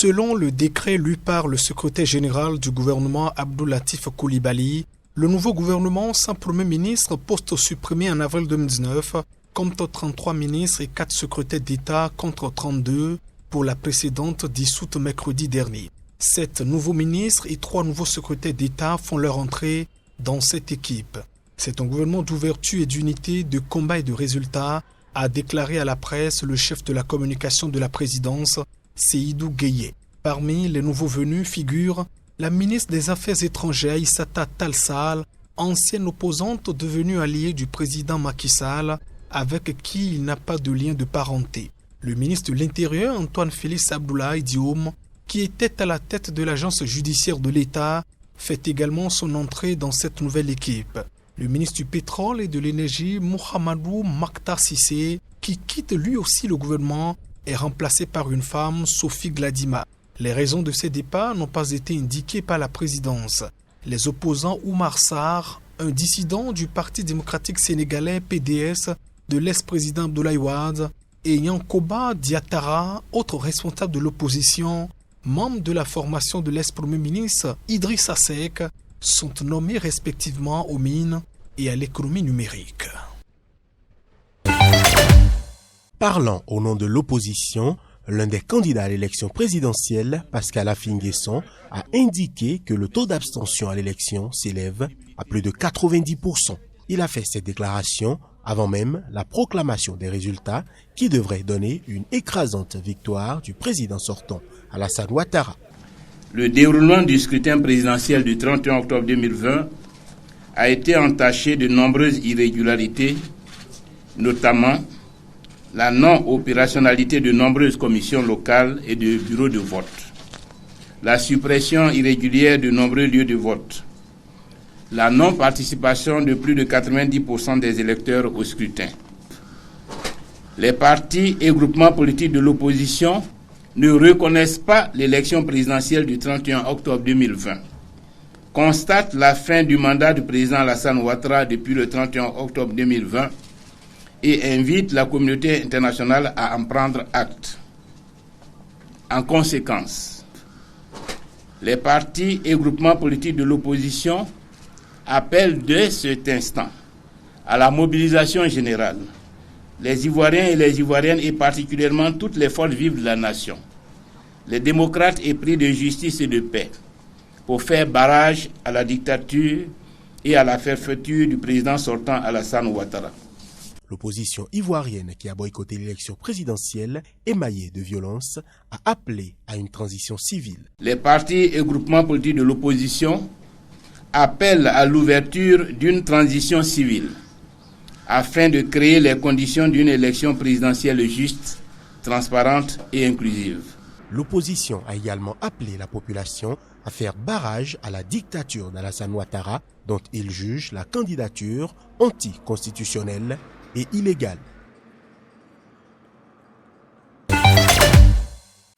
Selon le décret lu par le secrétaire général du gouvernement Abdou Latif Coulibaly, le nouveau gouvernement sans Premier ministre, poste supprimé en avril 2019, compte 33 ministres et 4 secrétaires d'État contre 32 pour la précédente dissoute mercredi dernier. 7 nouveaux ministres et 3 nouveaux secrétaires d'État font leur entrée dans cette équipe. C'est un gouvernement d'ouverture et d'unité, de combat et de résultats, a déclaré à la presse le chef de la communication de la présidence, Seydou Gueye. Parmi les nouveaux venus figure la ministre des Affaires étrangères Aïssata Tall Sall, ancienne opposante devenue alliée du président Macky Sall, avec qui il n'a pas de lien de parenté. Le ministre de l'Intérieur Antoine Félix Abdoulaye Diome, qui était à la tête de l'agence judiciaire de l'État, fait également son entrée dans cette nouvelle équipe. Le ministre du Pétrole et de l'Énergie Mohamedou Makhtar Cissé, qui quitte lui aussi le gouvernement, est remplacé par une femme, Sophie Gladima. Les raisons de ces départs n'ont pas été indiquées par la présidence. Les opposants Oumar Sarr, un dissident du Parti démocratique sénégalais PDS de l'ex-président Abdoulaye Wade, et Yankoba Diatara, autre responsable de l'opposition, membre de la formation de l'ex-premier ministre Idrissa Seck, sont nommés respectivement aux mines et à l'économie numérique. Parlant au nom de l'opposition, l'un des candidats à l'élection présidentielle, Pascal Affi-N'Guesson, a indiqué que le taux d'abstention à l'élection s'élève à plus de 90%. Il a fait cette déclaration avant même la proclamation des résultats qui devraient donner une écrasante victoire du président sortant, Alassane Ouattara. Le déroulement du scrutin présidentiel du 31 octobre 2020 a été entaché de nombreuses irrégularités, notamment la non-opérationnalité de nombreuses commissions locales et de bureaux de vote, la suppression irrégulière de nombreux lieux de vote, la non-participation de plus de 90% des électeurs au scrutin. Les partis et groupements politiques de l'opposition ne reconnaissent pas l'élection présidentielle du 31 octobre 2020, constatent la fin du mandat du président Alassane Ouattara depuis le 31 octobre 2020 et invitent la communauté internationale à en prendre acte. En conséquence, les partis et groupements politiques de l'opposition appellent dès cet instant à la mobilisation générale les Ivoiriens et les Ivoiriennes et particulièrement toutes les forces vives de la nation, les démocrates épris de justice et de paix, pour faire barrage à la dictature et à la fermeture du président sortant Alassane Ouattara. L'opposition ivoirienne qui a boycotté l'élection présidentielle émaillée de violence a appelé à une transition civile. Les partis et groupements politiques de l'opposition appellent à l'ouverture d'une transition civile afin de créer les conditions d'une élection présidentielle juste, transparente et inclusive. L'opposition a également appelé la population à faire barrage à la dictature d'Alassane Ouattara, dont il juge la candidature anticonstitutionnelle et illégale.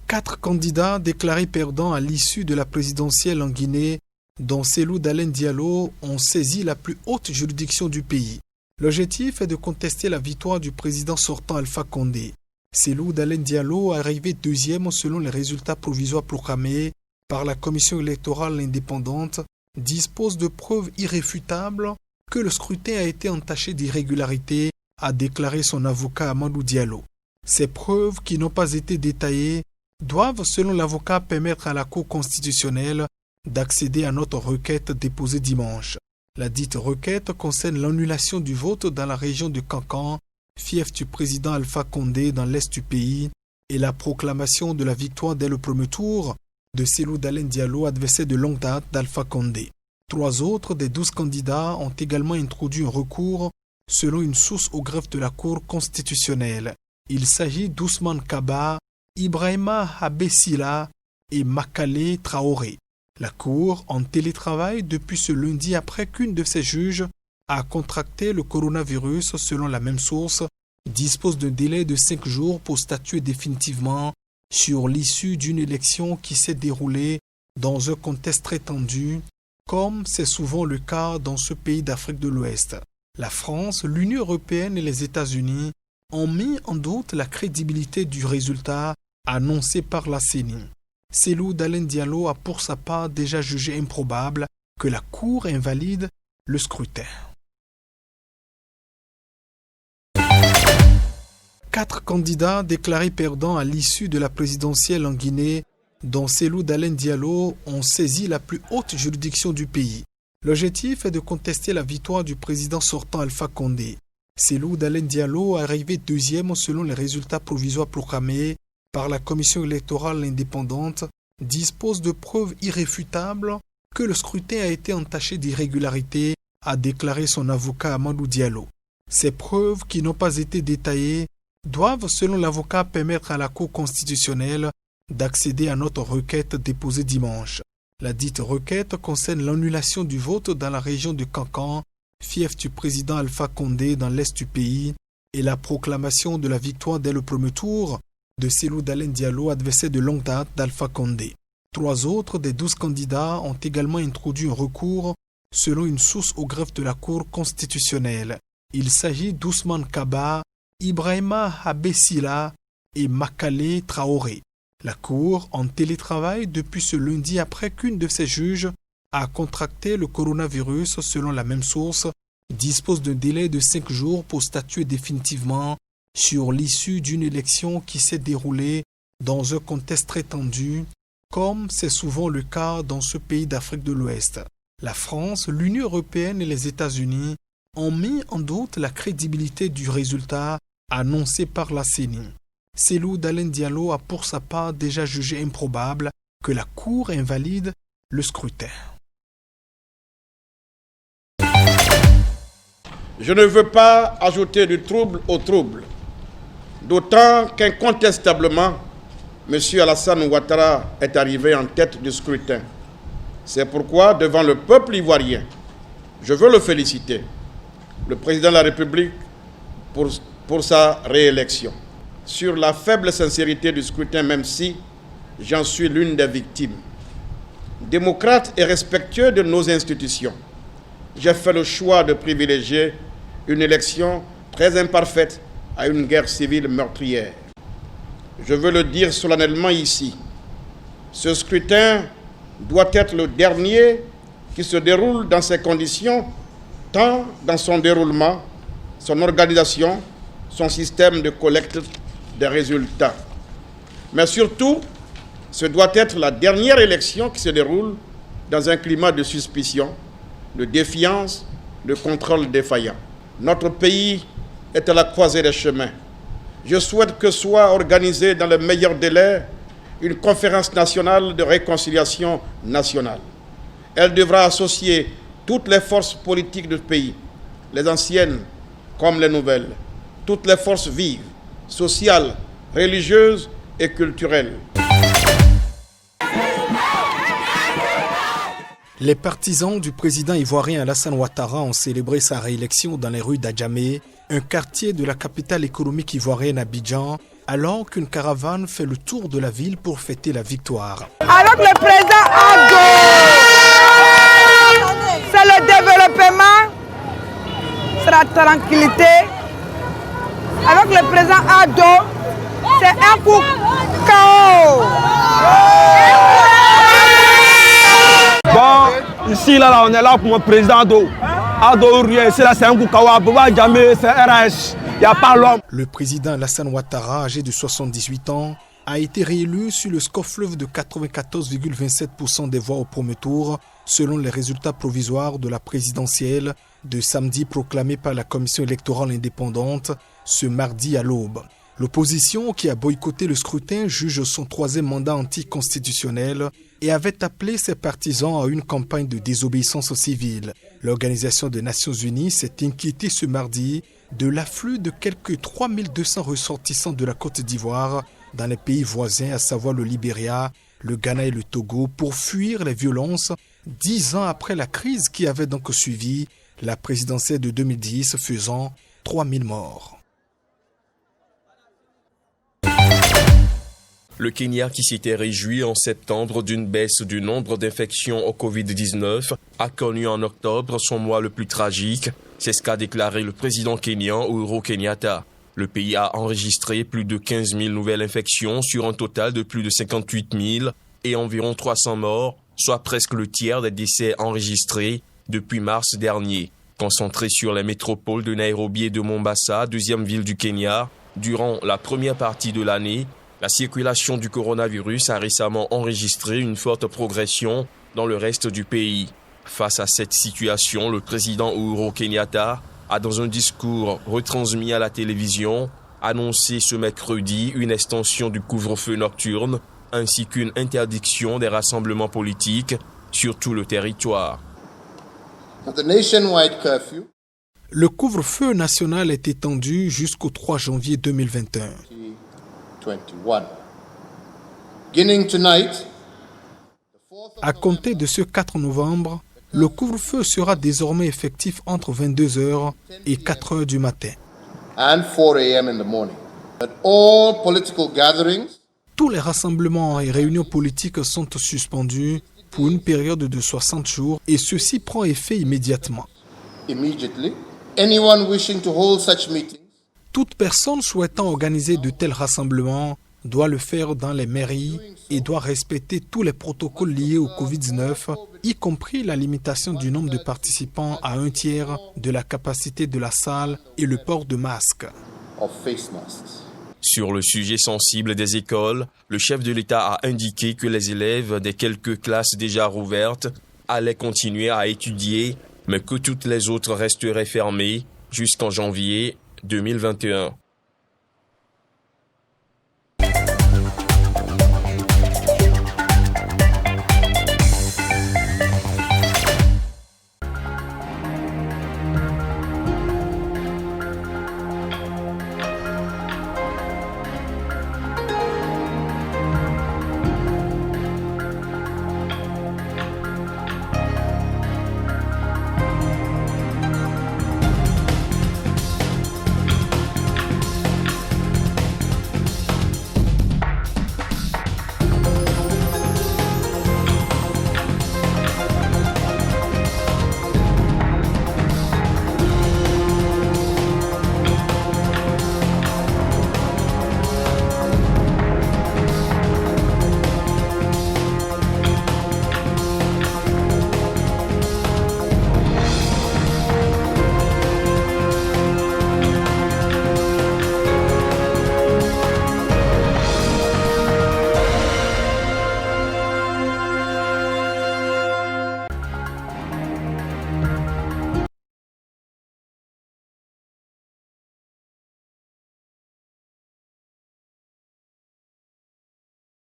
4 candidats déclarés perdants à l'issue de la présidentielle en Guinée, dont Cellou Dalein Diallo, ont saisi la plus haute juridiction du pays. L'objectif est de contester la victoire du président sortant Alpha Condé. Cellou Dalein Diallo, arrivé deuxième selon les résultats provisoires proclamés par la commission électorale indépendante, dispose de preuves irréfutables que le scrutin a été entaché d'irrégularités, a déclaré son avocat Amadou Diallo. Ces preuves, qui n'ont pas été détaillées, doivent, selon l'avocat, permettre à la Cour constitutionnelle d'accéder à notre requête déposée dimanche. La dite requête concerne l'annulation du vote dans la région de Kankan, fief du président Alpha Condé dans l'est du pays, et la proclamation de la victoire dès le premier tour de Cellou Dalein Diallo, adversaire de longue date d'Alpha Condé. 3 autres des 12 candidats ont également introduit un recours selon une source au greffe de la Cour constitutionnelle. Il s'agit d'Ousmane Kaba, Ibrahima Habessila et Makale Traoré. La Cour, en télétravail depuis ce lundi après qu'une de ses juges a contracté le coronavirus selon la même source, dispose d'un délai de 5 jours pour statuer définitivement sur l'issue d'une élection qui s'est déroulée dans un contexte très tendu, comme c'est souvent le cas dans ce pays d'Afrique de l'Ouest. La France, l'Union européenne et les États-Unis ont mis en doute la crédibilité du résultat annoncé par la CENI. Cellou Dalein Diallo a pour sa part déjà jugé improbable que la Cour invalide le scrutin. 4 candidats déclarés perdants à l'issue de la présidentielle en Guinée, dont Cellou Dalein Diallo, ont saisi la plus haute juridiction du pays. L'objectif est de contester la victoire du président sortant Alpha Condé. Cellou Dalein Diallo, arrivé deuxième selon les résultats provisoires proclamés par la commission électorale indépendante, dispose de preuves irréfutables que le scrutin a été entaché d'irrégularités, a déclaré son avocat Amadou Diallo. Ces preuves, qui n'ont pas été détaillées, doivent, selon l'avocat, permettre à la Cour constitutionnelle d'accéder à notre requête déposée dimanche. La dite requête concerne l'annulation du vote dans la région de Kankan, fief du président Alpha Condé dans l'est du pays, et la proclamation de la victoire dès le premier tour de Cellou Dalein Diallo, adversaire de longue date d'Alpha Condé. 3 autres des 12 candidats ont également introduit un recours selon une source au greffe de la Cour constitutionnelle. Il s'agit d'Ousmane Kaba, Ibrahima Abessila et Makale Traoré. La Cour, en télétravail depuis ce lundi après qu'une de ses juges a contracté le coronavirus selon la même source, dispose d'un délai de 5 jours pour statuer définitivement sur l'issue d'une élection qui s'est déroulée dans un contexte très tendu, comme c'est souvent le cas dans ce pays d'Afrique de l'Ouest. La France, l'Union européenne et les États-Unis ont mis en doute la crédibilité du résultat annoncé par la CENI. Cellou Dalein Diallo a pour sa part déjà jugé improbable que la Cour invalide le scrutin. Je ne veux pas ajouter du trouble au trouble, d'autant qu'incontestablement, M. Alassane Ouattara est arrivé en tête du scrutin. C'est pourquoi, devant le peuple ivoirien, je veux le féliciter, le président de la République, pour sa réélection. Sur la faible sincérité du scrutin, même si j'en suis l'une des victimes. Démocrate et respectueux de nos institutions, j'ai fait le choix de privilégier une élection très imparfaite à une guerre civile meurtrière. Je veux le dire solennellement ici, ce scrutin doit être le dernier qui se déroule dans ces conditions, tant dans son déroulement, son organisation, son système de collecte des résultats. Mais surtout, ce doit être la dernière élection qui se déroule dans un climat de suspicion, de défiance, de contrôle défaillant. Notre pays est à la croisée des chemins. Je souhaite que soit organisée dans le meilleur délai une conférence nationale de réconciliation nationale. Elle devra associer toutes les forces politiques du pays, les anciennes comme les nouvelles, toutes les forces vives, sociales, religieuses et culturelles. Les partisans du président ivoirien Alassane Ouattara ont célébré sa réélection dans les rues d'Adjamé, un quartier de la capitale économique ivoirienne Abidjan, alors qu'une caravane fait le tour de la ville pour fêter la victoire. Avec le président Ado, c'est le développement, c'est la tranquillité. Avec le président Ado, c'est un coup KO. Bon, ici, là, on est là pour mon président Ado. Ado, rien, c'est là, c'est un coup KO. Boba Djamé, c'est RH. Il n'y a pas l'homme. Le président Alassane Ouattara, âgé de 78 ans, a été réélu sur le score fleuve de 94,27% des voix au premier tour, selon les résultats provisoires de la présidentielle de samedi proclamés par la commission électorale indépendante ce mardi à l'aube. L'opposition, qui a boycotté le scrutin, juge son 3e mandat anticonstitutionnel et avait appelé ses partisans à une campagne de désobéissance civile. L'Organisation des Nations Unies s'est inquiétée ce mardi de l'afflux de quelques 3200 ressortissants de la Côte d'Ivoire dans les pays voisins, à savoir le Libéria, le Ghana et le Togo, pour fuir les violences 10 ans après la crise qui avait donc suivi la présidentielle de 2010, faisant 3000 morts. Le Kenya, qui s'était réjoui en septembre d'une baisse du nombre d'infections au Covid-19, a connu en octobre son mois le plus tragique. C'est ce qu'a déclaré le président kenyan Uhuru Kenyatta. Le pays a enregistré plus de 15 000 nouvelles infections sur un total de plus de 58 000 et environ 300 morts, soit presque le tiers des décès enregistrés depuis mars dernier. Concentrés sur les métropoles de Nairobi et de Mombasa, deuxième ville du Kenya, durant la première partie de l'année, la circulation du coronavirus a récemment enregistré une forte progression dans le reste du pays. Face à cette situation, le président Uhuru Kenyatta a, dans un discours retransmis à la télévision, annoncé ce mercredi une extension du couvre-feu nocturne ainsi qu'une interdiction des rassemblements politiques sur tout le territoire. Le couvre-feu national est étendu jusqu'au 3 janvier 2021. À compter de ce 4 novembre, le couvre-feu sera désormais effectif entre 22h et 4h du matin. Tous les rassemblements et réunions politiques sont suspendus pour une période de 60 jours et ceci prend effet immédiatement. Toute personne souhaitant organiser de tels rassemblements doit le faire dans les mairies et doit respecter tous les protocoles liés au Covid-19, y compris la limitation du nombre de participants à 1/3 de la capacité de la salle et le port de masques. Sur le sujet sensible des écoles, le chef de l'État a indiqué que les élèves des quelques classes déjà rouvertes allaient continuer à étudier, mais que toutes les autres resteraient fermées jusqu'en janvier 2021.